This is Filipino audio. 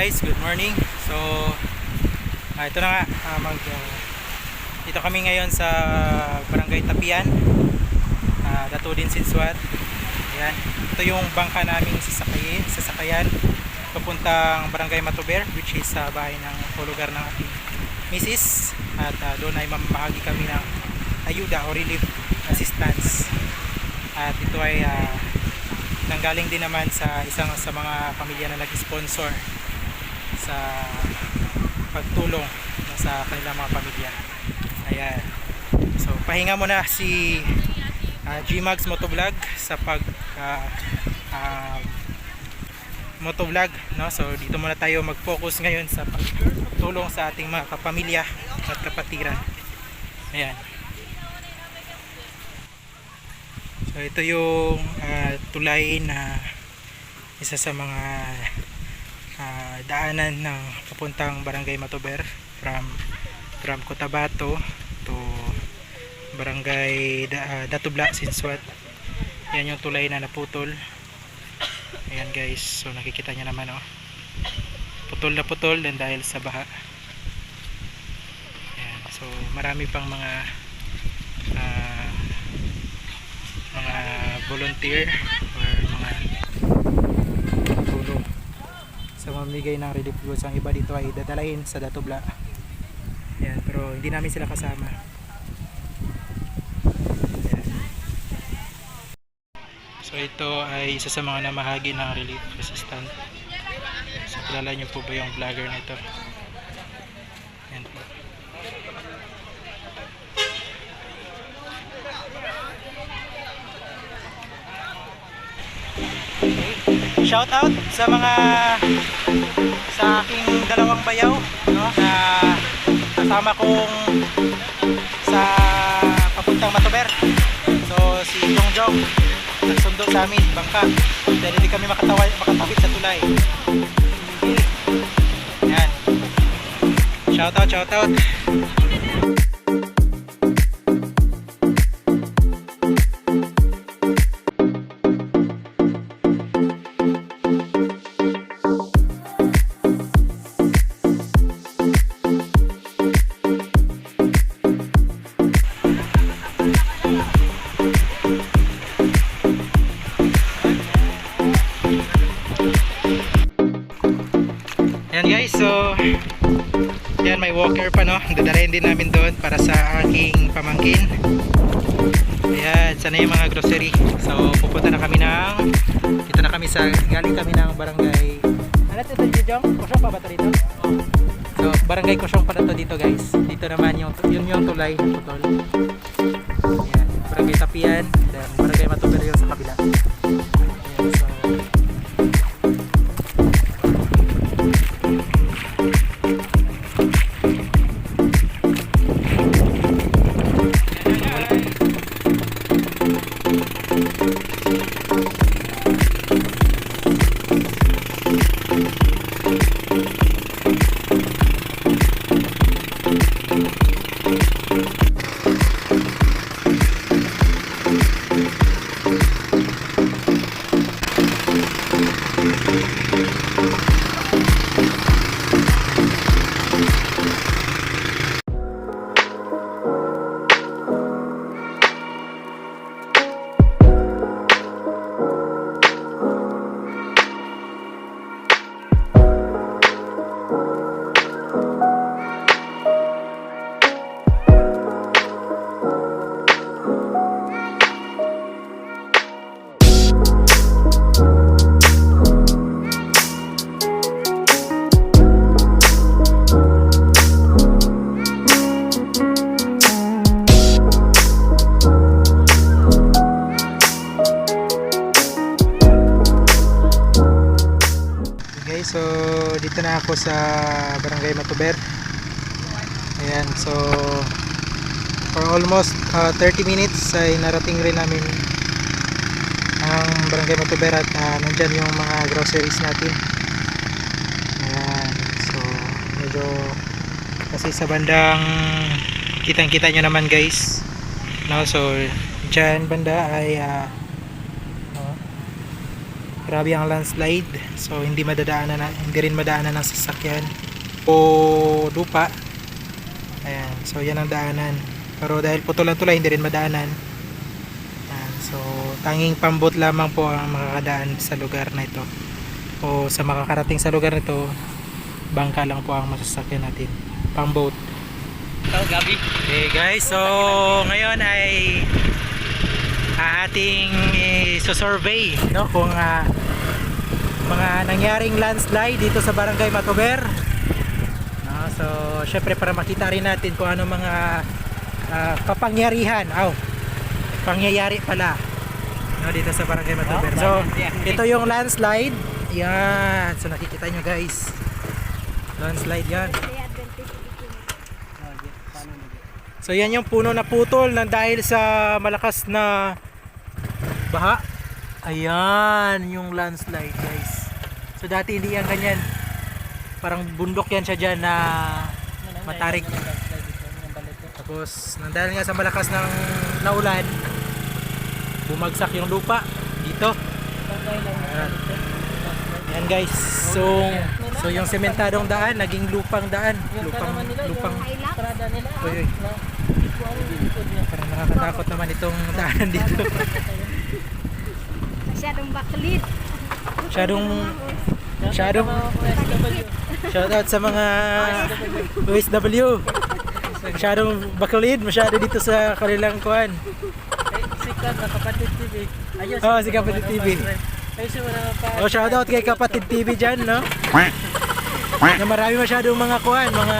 guys, good morning. So ito na nga, dito kami ngayon sa Barangay Tapian, Dato din Sinswat. Ayan, ito yung bangka naming sasakayan papuntang Barangay Matuber, which is sa bahay ng lugar ng ating misis. At doon ay mamahagi kami ng ayuda o relief assistance. At ito ay nanggaling din naman sa isang sa mga pamilya na nag-sponsor sa pagtulong sa kanilang mga pamilya. Ayan. So pahinga muna si G-Mags Motovlog sa pag motovlog, no? So dito muna tayo mag-focus ngayon sa pagtulong sa ating mga kapamilya at kapatiran. Ayan. So ito yung tulay na isa sa mga daanan ng papuntang Barangay Matuber from Cotabato to Barangay Datubla, Sinswat. Yan yung tulay na naputol. Ayan guys, so nakikita nyo naman, oh, putol na putol din dahil sa baha. Ayan, so marami pang mga volunteer or mga tulong sa mamigay ng relief goods. Ang iba dito ay dadalahin sa Datubla. Ayan, pero hindi namin sila kasama. Ayan. So ito ay isa sa mga namahagi ng relief assistance. So kilala nyo po ba yung vlogger na ito? Ayan po. Shout out sa mga sa aking dalawang bayaw, no, na kasama kong sa papuntang Matuber. So si Jongjong nagsundo sa amin bangka dahil hindi kami makatawid sa tulay. Yan. Shout out. Ayan guys, so yan, may walker pa, no, dadalhin din namin doon para sa aking pamangkin. Ayan, sana yung mga grocery. So pupunta na kami dito na kami galing kami ng barangay, ano ito Jong? Kusyong pa ba ito dito? So barangay Kusyong pa na to dito guys. Dito naman yung tulay ng putol. Ayan, Barangay Tapian, then Barangay Matuber yung sa kabila. Ayan, so so dito na ako sa Barangay Matuber. Ayan, so for almost 30 minutes ay narating rin namin ang Barangay Matuber at nandyan yung mga groceries natin. Ayan, so medyo kasi sa bandang kitang kita nyo naman guys, no? So dyan banda ay Grabe ang landslide. So hindi hindi rin madaanan ng sasakyan o lupa. Ayan, so yan ang daanan. Pero dahil putulan-tulay, hindi rin madaanan. Ayan, so tanging pambot lamang po ang makakadaan sa lugar na ito. O sa makakarating sa lugar nito, bangka lang po ang masasakyan natin. Pambot. Gabi. Okay guys, so ngayon ay ating i-survey, no, kung mga nangyaring landslide dito sa Barangay Matuber. So syempre para makita rin natin kung ano mga pangyayari pala, no, dito sa Barangay Matuber. So ito yung landslide. Yan, so nakikita nyo guys, landslide yan. So yan yung puno na putol na dahil sa malakas na baha. Ayan yung landslide guys. So dati hindi yan ganyan, parang bundok yan siya dyan na matarik. Tapos dahil nga sa malakas ng naulan, bumagsak yung lupa dito. Ayan. Yan guys, so yung sementadong daan naging lupang daan. Lupang uy. Parang nakakatakot naman itong daan dito. Masyadong baklid. Masyadong shoutout sa mga OSW. Masyadong baklid, masyado dito sa kanilang kuhan. Sikat na Kapatid TV. Ayos. Oh, si Kapatid TV. Oh, shoutout kay Kapatid TV dyan, no? Na marami masyadong mga kuhan, mga